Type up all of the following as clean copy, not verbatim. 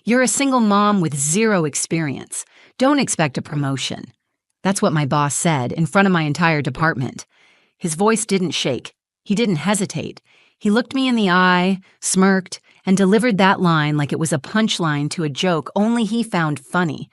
You're a single mom with zero experience. Don't expect a promotion. That's what my boss said in front of my entire department. His voice didn't shake. He didn't hesitate. He looked me in the eye, smirked, and delivered that line like it was a punchline to a joke only he found funny.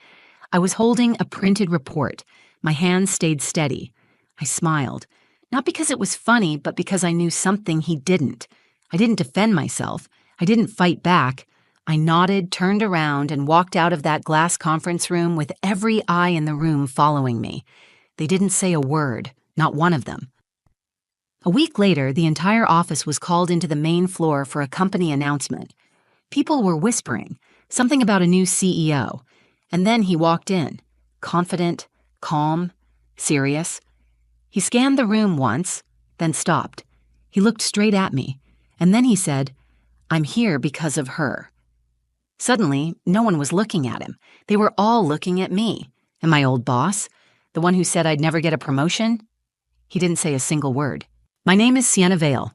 I was holding a printed report. My hands stayed steady. I smiled. Not because it was funny, but because I knew something he didn't. I didn't defend myself. I didn't fight back. I nodded, turned around, and walked out of that glass conference room with every eye in the room following me. They didn't say a word, not one of them. A week later, the entire office was called into the main floor for a company announcement. People were whispering, something about a new CEO. And then he walked in, confident, calm, serious. He scanned the room once, then stopped. He looked straight at me, and then he said, "I'm here because of her." Suddenly, no one was looking at him. They were all looking at me. And my old boss, the one who said I'd never get a promotion? He didn't say a single word. My name is Sienna Vale.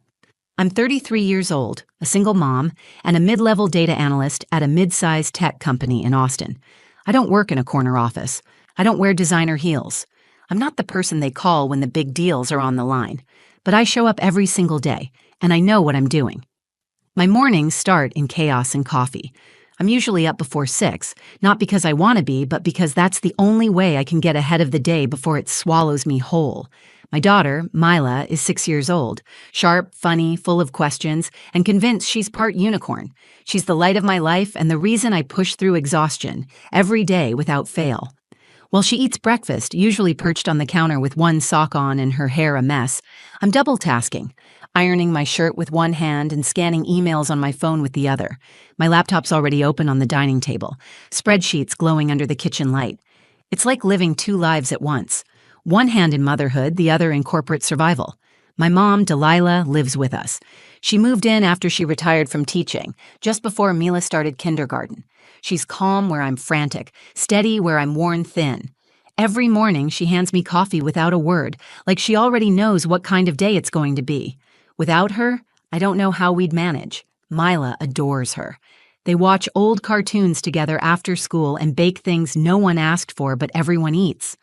I'm 33 years old, a single mom, and a mid-level data analyst at a mid-sized tech company in Austin. I don't work in a corner office. I don't wear designer heels. I'm not the person they call when the big deals are on the line. But I show up every single day, and I know what I'm doing. My mornings start in chaos and coffee. I'm usually up before 6, not because I want to be, but because that's the only way I can get ahead of the day before it swallows me whole. My daughter, Mila, is 6 years old, sharp, funny, full of questions, and convinced she's part unicorn. She's the light of my life and the reason I push through exhaustion, every day without fail. While she eats breakfast, usually perched on the counter with one sock on and her hair a mess, I'm double tasking, ironing my shirt with one hand and scanning emails on my phone with the other. My laptop's already open on the dining table, spreadsheets glowing under the kitchen light. It's like living two lives at once. One hand in motherhood, the other in corporate survival. My mom, Delilah, lives with us. She moved in after she retired from teaching, just before Mila started kindergarten. She's calm where I'm frantic, steady where I'm worn thin. Every morning, she hands me coffee without a word, like she already knows what kind of day it's going to be. Without her, I don't know how we'd manage. Mila adores her. They watch old cartoons together after school and bake things no one asked for but everyone eats.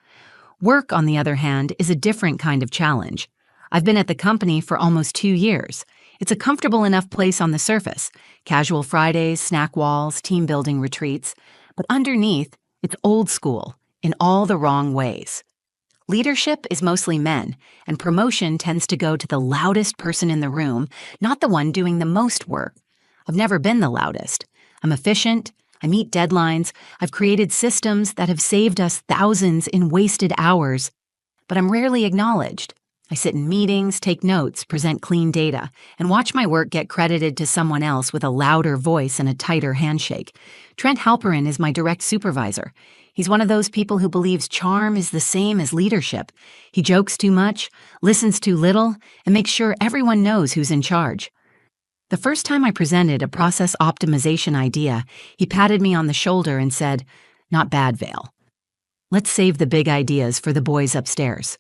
Work, on the other hand, is a different kind of challenge. I've been at the company for almost 2 years. It's a comfortable enough place on the surface. Casual Fridays, snack walls, team-building retreats. But underneath, it's old school, in all the wrong ways. Leadership is mostly men, and promotion tends to go to the loudest person in the room, not the one doing the most work. I've never been the loudest. I'm efficient. I meet deadlines. I've created systems that have saved us thousands in wasted hours. But I'm rarely acknowledged. I sit in meetings, take notes, present clean data, and watch my work get credited to someone else with a louder voice and a tighter handshake. Trent Halperin is my direct supervisor. He's one of those people who believes charm is the same as leadership. He jokes too much, listens too little, and makes sure everyone knows who's in charge. The first time I presented a process optimization idea, he patted me on the shoulder and said, "Not bad, Vale. Let's save the big ideas for the boys upstairs."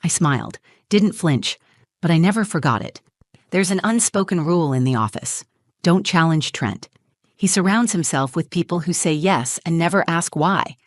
I smiled, didn't flinch, but I never forgot it. There's an unspoken rule in the office. Don't challenge Trent. He surrounds himself with people who say yes and never ask why.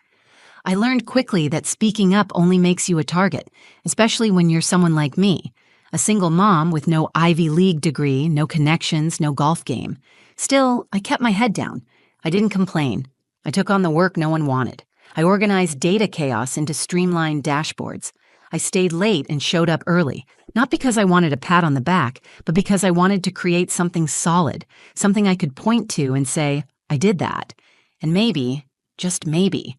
I learned quickly that speaking up only makes you a target, especially when you're someone like me, a single mom with no Ivy League degree, no connections, no golf game. Still, I kept my head down. I didn't complain. I took on the work no one wanted. I organized data chaos into streamlined dashboards. I stayed late and showed up early, not because I wanted a pat on the back, but because I wanted to create something solid, something I could point to and say, I did that. And maybe, just maybe,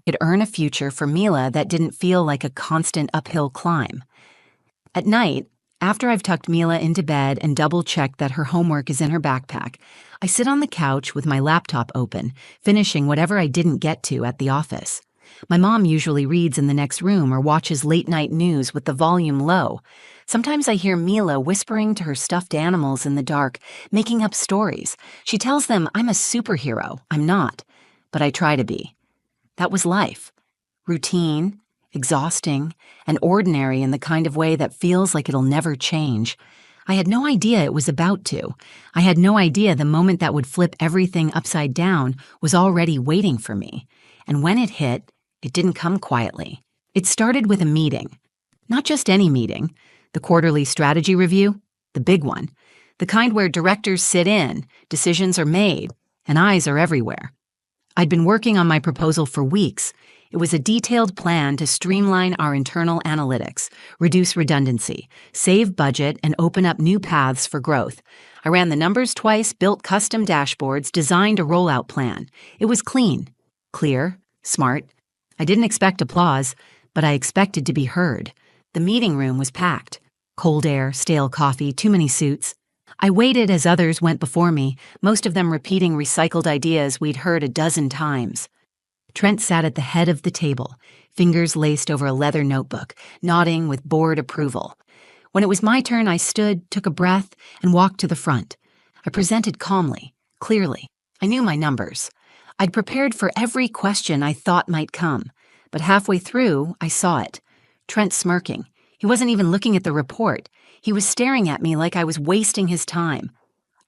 could earn a future for Mila that didn't feel like a constant uphill climb. At night, after I've tucked Mila into bed and double-checked that her homework is in her backpack, I sit on the couch with my laptop open, finishing whatever I didn't get to at the office. My mom usually reads in the next room or watches late-night news with the volume low. Sometimes I hear Mila whispering to her stuffed animals in the dark, making up stories. She tells them I'm a superhero. I'm not, but I try to be. That was life. Routine, exhausting, and ordinary in the kind of way that feels like it'll never change. I had no idea it was about to. I had no idea the moment that would flip everything upside down was already waiting for me. And when it hit, it didn't come quietly. It started with a meeting. Not just any meeting. The quarterly strategy review, the big one. The kind where directors sit in, decisions are made, and eyes are everywhere. I'd been working on my proposal for weeks. It was a detailed plan to streamline our internal analytics, reduce redundancy, save budget, and open up new paths for growth. I ran the numbers twice, built custom dashboards, designed a rollout plan. It was clean, clear, smart. I didn't expect applause, but I expected to be heard. The meeting room was packed. Cold air, stale coffee, too many suits. I waited as others went before me, most of them repeating recycled ideas we'd heard a dozen times. Trent sat at the head of the table, fingers laced over a leather notebook, nodding with bored approval. When it was my turn, I stood, took a breath, and walked to the front. I presented calmly, clearly. I knew my numbers. I'd prepared for every question I thought might come, but halfway through, I saw it. Trent smirking. He wasn't even looking at the report. He was staring at me like I was wasting his time.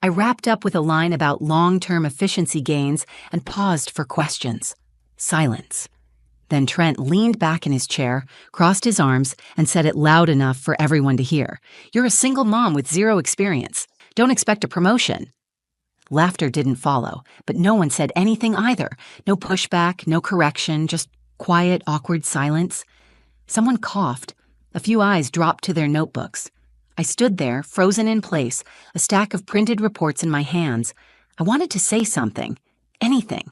I wrapped up with a line about long-term efficiency gains and paused for questions. Silence. Then Trent leaned back in his chair, crossed his arms, and said it loud enough for everyone to hear. "You're a single mom with zero experience. Don't expect a promotion." Laughter didn't follow, but no one said anything either. No pushback, no correction, just quiet, awkward silence. Someone coughed. A few eyes dropped to their notebooks. I stood there, frozen in place, a stack of printed reports in my hands. I wanted to say something. Anything.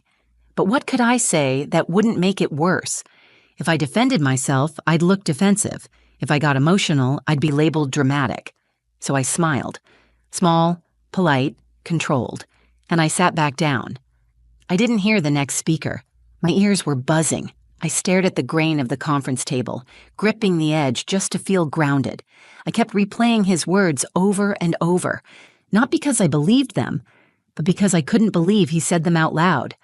But what could I say that wouldn't make it worse? If I defended myself, I'd look defensive. If I got emotional, I'd be labeled dramatic. So I smiled. Small, polite, controlled. And I sat back down. I didn't hear the next speaker. My ears were buzzing. I stared at the grain of the conference table, gripping the edge just to feel grounded. I kept replaying his words over and over, not because I believed them, but because I couldn't believe he said them out loud.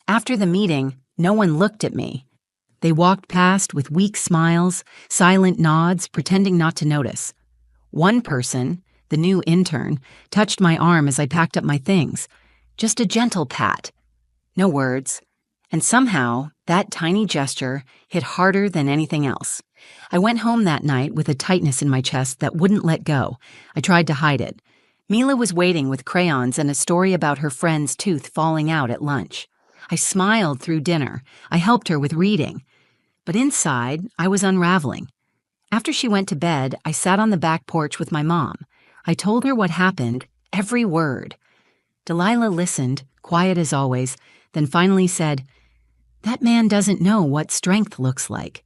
After the meeting, no one looked at me. They walked past with weak smiles, silent nods, pretending not to notice. One person, the new intern, touched my arm as I packed up my things. Just a gentle pat. No words. And somehow, that tiny gesture hit harder than anything else. I went home that night with a tightness in my chest that wouldn't let go. I tried to hide it. Mila was waiting with crayons and a story about her friend's tooth falling out at lunch. I smiled through dinner. I helped her with reading. But inside, I was unraveling. After she went to bed, I sat on the back porch with my mom. I told her what happened, every word. Delilah listened, quiet as always, then finally said, "That man doesn't know what strength looks like.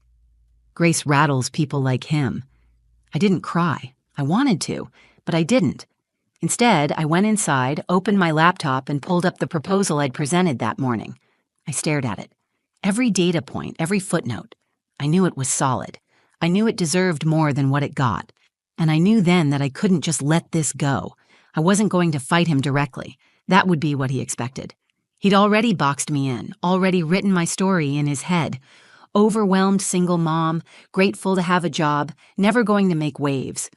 Grace rattles people like him." I didn't cry. I wanted to, but I didn't. Instead, I went inside, opened my laptop, and pulled up the proposal I'd presented that morning. I stared at it. Every data point, every footnote. I knew it was solid. I knew it deserved more than what it got. And I knew then that I couldn't just let this go. I wasn't going to fight him directly. That would be what he expected. He'd already boxed me in, already written my story in his head. Overwhelmed single mom, grateful to have a job, never going to make waves.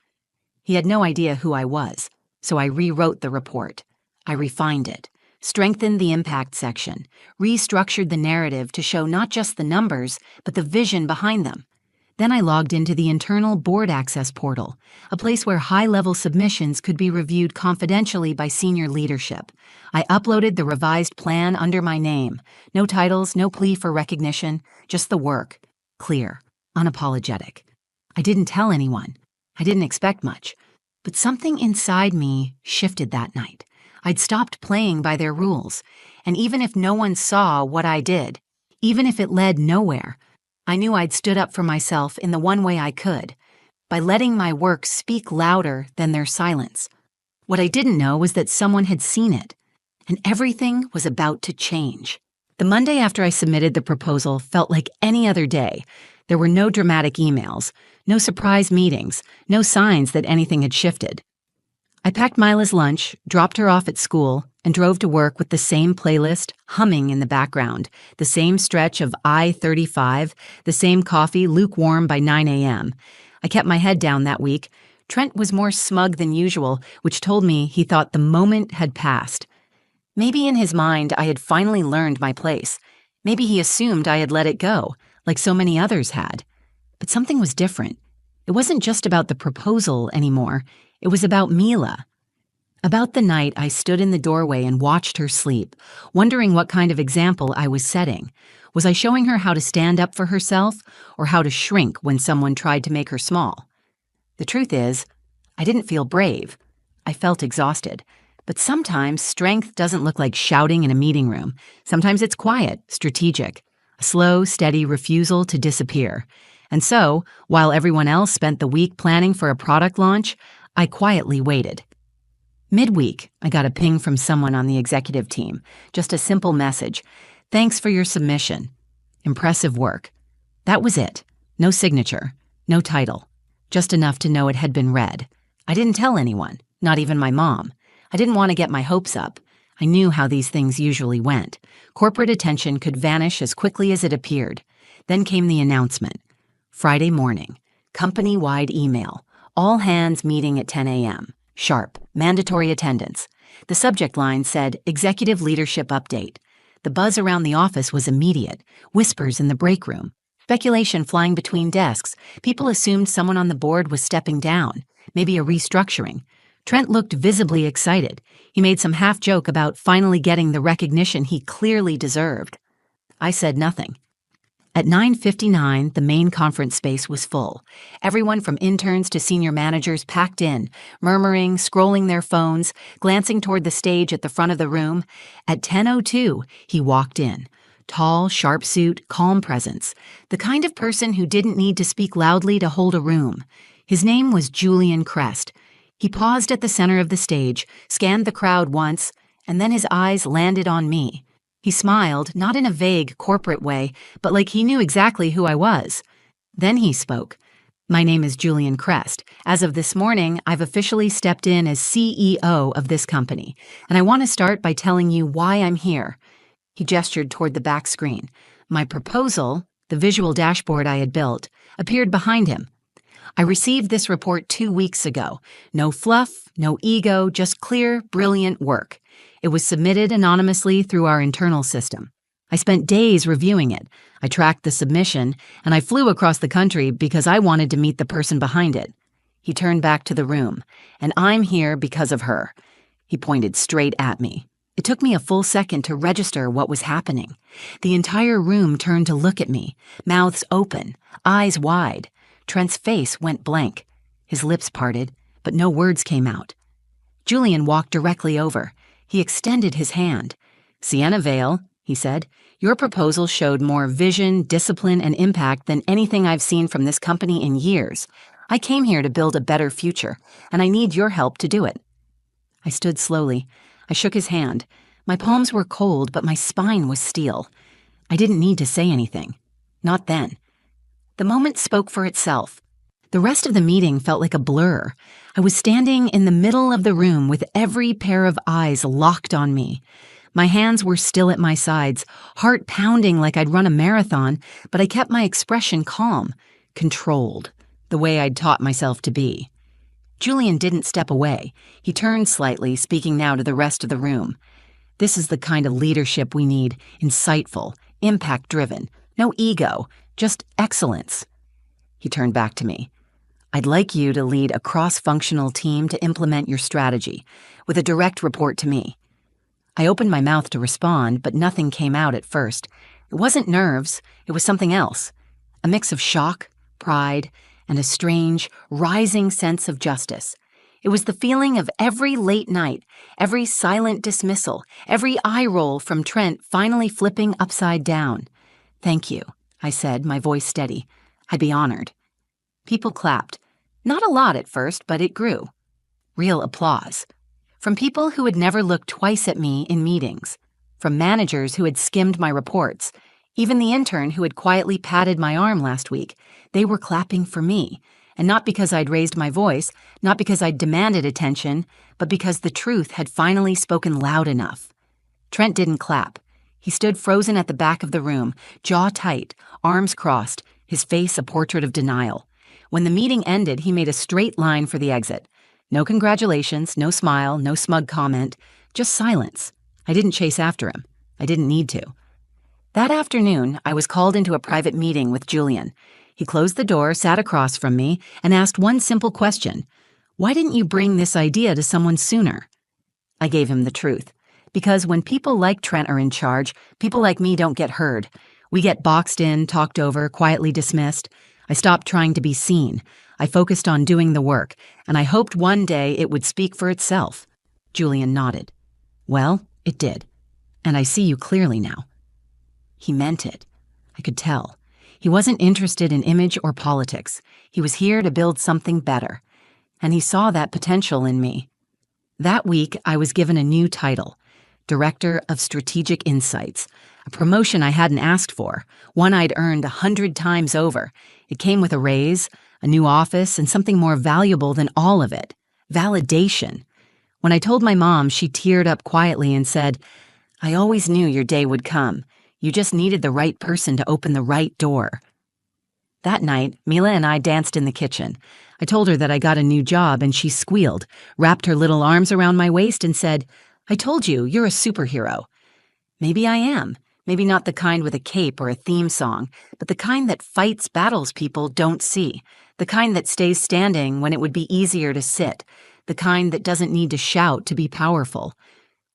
He had no idea who I was. So I rewrote the report. I refined it, strengthened the impact section, restructured the narrative to show not just the numbers, but the vision behind them. Then I logged into the internal board access portal, a place where high-level submissions could be reviewed confidentially by senior leadership. I uploaded the revised plan under my name. No titles, no plea for recognition, just the work. Clear, unapologetic. I didn't tell anyone. I didn't expect much. But something inside me shifted that night. I'd stopped playing by their rules, and even if no one saw what I did, even if it led nowhere, I knew I'd stood up for myself in the one way I could, by letting my work speak louder than their silence. What I didn't know was that someone had seen it, and everything was about to change. The Monday after I submitted the proposal felt like any other day. There were no dramatic emails, no surprise meetings, no signs that anything had shifted. I packed Mila's lunch, dropped her off at school, and drove to work with the same playlist humming in the background, the same stretch of I-35, the same coffee lukewarm by 9 a.m. I kept my head down that week, Trent was more smug than usual, which told me he thought the moment had passed. Maybe in his mind I had finally learned my place. Maybe he assumed I had let it go, like so many others had. But something was different. It wasn't just about the proposal anymore. It was about Mila. About the night I stood in the doorway and watched her sleep, wondering what kind of example I was setting. Was I showing her how to stand up for herself, or how to shrink when someone tried to make her small? The truth is, I didn't feel brave. I felt exhausted. But sometimes strength doesn't look like shouting in a meeting room. Sometimes it's quiet, strategic, a slow, steady refusal to disappear. And so, while everyone else spent the week planning for a product launch, I quietly waited. Midweek, I got a ping from someone on the executive team. Just a simple message. Thanks for your submission. Impressive work. That was it. No signature, no title. Just enough to know it had been read. I didn't tell anyone, not even my mom. I didn't want to get my hopes up. I knew how these things usually went. Corporate attention could vanish as quickly as it appeared. Then came the announcement. Friday morning, company-wide email. All hands meeting at 10 a.m. Sharp, mandatory attendance. The subject line said, Executive Leadership Update. The buzz around the office was immediate. Whispers in the break room. Speculation flying between desks. People assumed someone on the board was stepping down. Maybe a restructuring. Trent looked visibly excited. He made some half-joke about finally getting the recognition he clearly deserved. I said nothing. At 9:59, the main conference space was full. Everyone from interns to senior managers packed in, murmuring, scrolling their phones, glancing toward the stage at the front of the room. At 10:02, he walked in. Tall, sharp suit, calm presence. The kind of person who didn't need to speak loudly to hold a room. His name was Julian Crest. He paused at the center of the stage, scanned the crowd once, and then his eyes landed on me. He smiled, not in a vague, corporate way, but like he knew exactly who I was. Then he spoke. My name is Julian Crest. As of this morning, I've officially stepped in as CEO of this company, and I want to start by telling you why I'm here. He gestured toward the back screen. My proposal, the visual dashboard I had built, appeared behind him. I received this report 2 weeks ago. No fluff, no ego, just clear, brilliant work. It was submitted anonymously through our internal system. I spent days reviewing it. I tracked the submission, and I flew across the country because I wanted to meet the person behind it. He turned back to the room, and I'm here because of her. He pointed straight at me. It took me a full second to register what was happening. The entire room turned to look at me, mouths open, eyes wide. Trent's face went blank. His lips parted, but no words came out. Julian walked directly over. He extended his hand. Sienna Vale, he said, your proposal showed more vision, discipline, and impact than anything I've seen from this company in years. I came here to build a better future, and I need your help to do it. I stood slowly. I shook his hand. My palms were cold, but my spine was steel. I didn't need to say anything. Not then. The moment spoke for itself. The rest of the meeting felt like a blur. I was standing in the middle of the room with every pair of eyes locked on me. My hands were still at my sides, heart pounding like I'd run a marathon, but I kept my expression calm, controlled, the way I'd taught myself to be. Julian didn't step away. He turned slightly, speaking now to the rest of the room. This is the kind of leadership we need, insightful, impact-driven, no ego, just excellence. He turned back to me. I'd like you to lead a cross-functional team to implement your strategy, with a direct report to me. I opened my mouth to respond, but nothing came out at first. It wasn't nerves, it was something else. A mix of shock, pride, and a strange, rising sense of justice. It was the feeling of every late night, every silent dismissal, every eye roll from Trent finally flipping upside down. Thank you, I said, my voice steady. I'd be honored. People clapped. Not a lot at first, but it grew. Real applause. From people who had never looked twice at me in meetings. From managers who had skimmed my reports. Even the intern who had quietly patted my arm last week. They were clapping for me. And not because I'd raised my voice, not because I'd demanded attention, but because the truth had finally spoken loud enough. Trent didn't clap. He stood frozen at the back of the room, jaw tight, arms crossed, his face a portrait of denial. When the meeting ended, he made a straight line for the exit. No congratulations, no smile, no smug comment, just silence. I didn't chase after him. I didn't need to. That afternoon, I was called into a private meeting with Julian. He closed the door, sat across from me, and asked one simple question. Why didn't you bring this idea to someone sooner? I gave him the truth. Because when people like Trent are in charge, people like me don't get heard. We get boxed in, talked over, quietly dismissed. I stopped trying to be seen. I focused on doing the work, and I hoped one day it would speak for itself. Julian nodded. Well, it did. And I see you clearly now. He meant it. I could tell. He wasn't interested in image or politics. He was here to build something better. And he saw that potential in me. That week, I was given a new title, Director of Strategic Insights, a promotion I hadn't asked for, one I'd earned 100 times over. It came with a raise, a new office, and something more valuable than all of it, validation. When I told my mom, she teared up quietly and said, I always knew your day would come. You just needed the right person to open the right door. That night, Mila and I danced in the kitchen. I told her that I got a new job, and she squealed, wrapped her little arms around my waist, and said, I told you, you're a superhero. Maybe I am. Maybe not the kind with a cape or a theme song, but the kind that fights battles people don't see, the kind that stays standing when it would be easier to sit, the kind that doesn't need to shout to be powerful.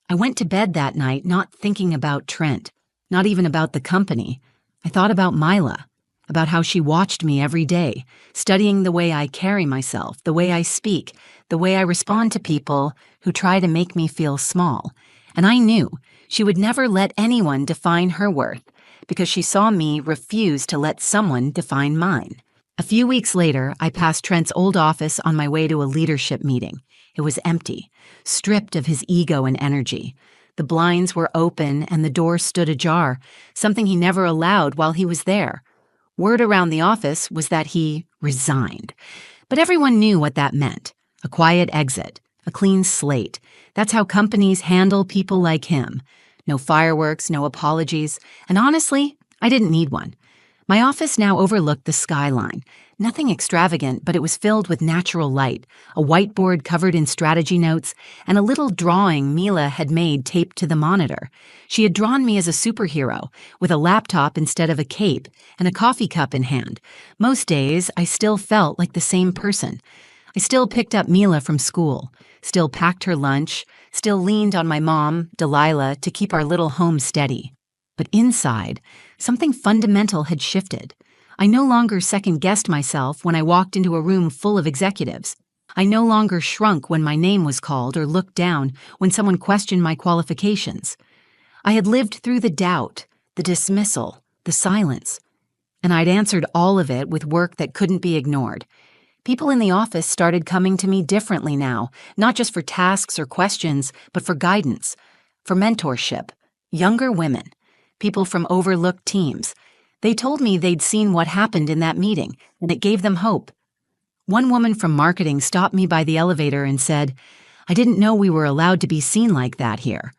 I went to bed that night not thinking about Trent, not even about the company. I thought about Mila, about how she watched me every day, studying the way I carry myself, the way I speak, the way I respond to people who try to make me feel small. And I knew she would never let anyone define her worth because she saw me refuse to let someone define mine. A few weeks later, I passed Trent's old office on my way to a leadership meeting. It was empty, stripped of his ego and energy. The blinds were open and the door stood ajar, something he never allowed while he was there. Word around the office was that he resigned. But everyone knew what that meant. A quiet exit, a clean slate. That's how companies handle people like him. No fireworks, no apologies, and honestly, I didn't need one. My office now overlooked the skyline. Nothing extravagant, but it was filled with natural light, a whiteboard covered in strategy notes, and a little drawing Mila had made taped to the monitor. She had drawn me as a superhero, with a laptop instead of a cape, and a coffee cup in hand. Most days, I still felt like the same person. I still picked up Mila from school, still packed her lunch, still leaned on my mom, Delilah, to keep our little home steady. But inside, something fundamental had shifted. I no longer second-guessed myself when I walked into a room full of executives. I no longer shrunk when my name was called or looked down when someone questioned my qualifications. I had lived through the doubt, the dismissal, the silence, and I'd answered all of it with work that couldn't be ignored. People in the office started coming to me differently now, not just for tasks or questions, but for guidance, for mentorship. Younger women, people from overlooked teams. They told me they'd seen what happened in that meeting, and it gave them hope. One woman from marketing stopped me by the elevator and said, I didn't know we were allowed to be seen like that here.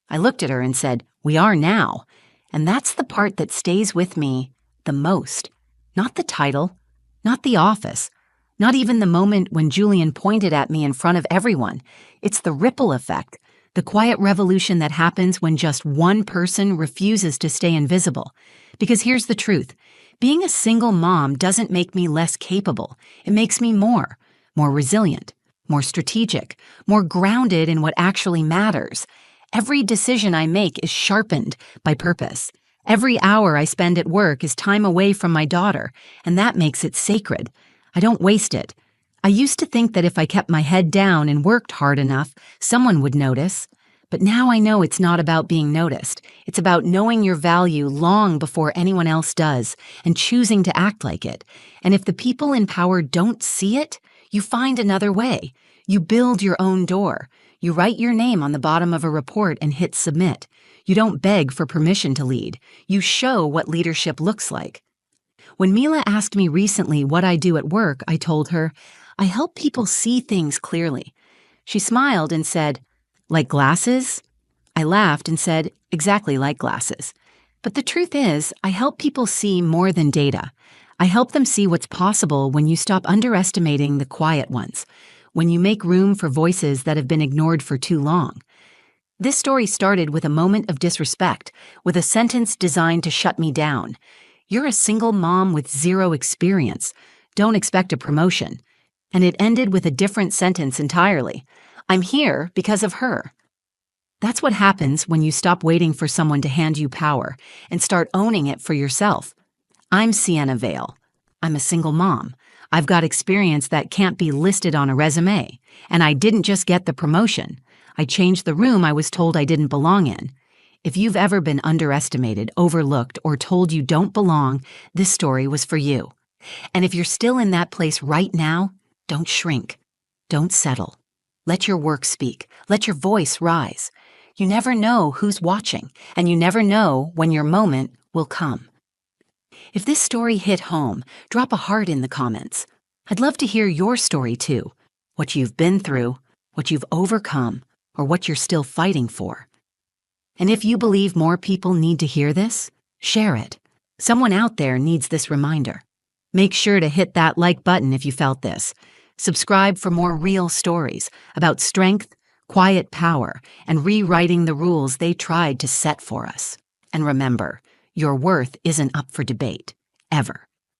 I looked at her and said, we are now. And that's the part that stays with me the most. Not the title, not the office, not even the moment when Julian pointed at me in front of everyone. It's the ripple effect, the quiet revolution that happens when just one person refuses to stay invisible. Because here's the truth. Being a single mom doesn't make me less capable. It makes me more resilient, more strategic, more grounded in what actually matters. Every decision I make is sharpened by purpose. Every hour I spend at work is time away from my daughter, and that makes it sacred. I don't waste it. I used to think that if I kept my head down and worked hard enough, someone would notice. But now I know it's not about being noticed. It's about knowing your value long before anyone else does and choosing to act like it. And if the people in power don't see it, you find another way. You build your own door. You write your name on the bottom of a report and hit submit. You don't beg for permission to lead. You show what leadership looks like. When Mila asked me recently what I do at work, I told her, I help people see things clearly. She smiled and said, like glasses? I laughed and said, exactly like glasses. But the truth is, I help people see more than data. I help them see what's possible when you stop underestimating the quiet ones, when you make room for voices that have been ignored for too long. This story started with a moment of disrespect, with a sentence designed to shut me down. "You're a single mom with zero experience. Don't expect a promotion." And it ended with a different sentence entirely. "I'm here because of her." That's what happens when you stop waiting for someone to hand you power and start owning it for yourself. I'm Sienna Vale. I'm a single mom. I've got experience that can't be listed on a resume. And I didn't just get the promotion. I changed the room I was told I didn't belong in. If you've ever been underestimated, overlooked, or told you don't belong, this story was for you. And if you're still in that place right now, don't shrink. Don't settle. Let your work speak. Let your voice rise. You never know who's watching, and you never know when your moment will come. If this story hit home, drop a heart in the comments. I'd love to hear your story too. What you've been through, what you've overcome, or what you're still fighting for. And if you believe more people need to hear this, share it. Someone out there needs this reminder. Make sure to hit that like button if you felt this. Subscribe for more real stories about strength, quiet power, and rewriting the rules they tried to set for us. And remember, your worth isn't up for debate, ever.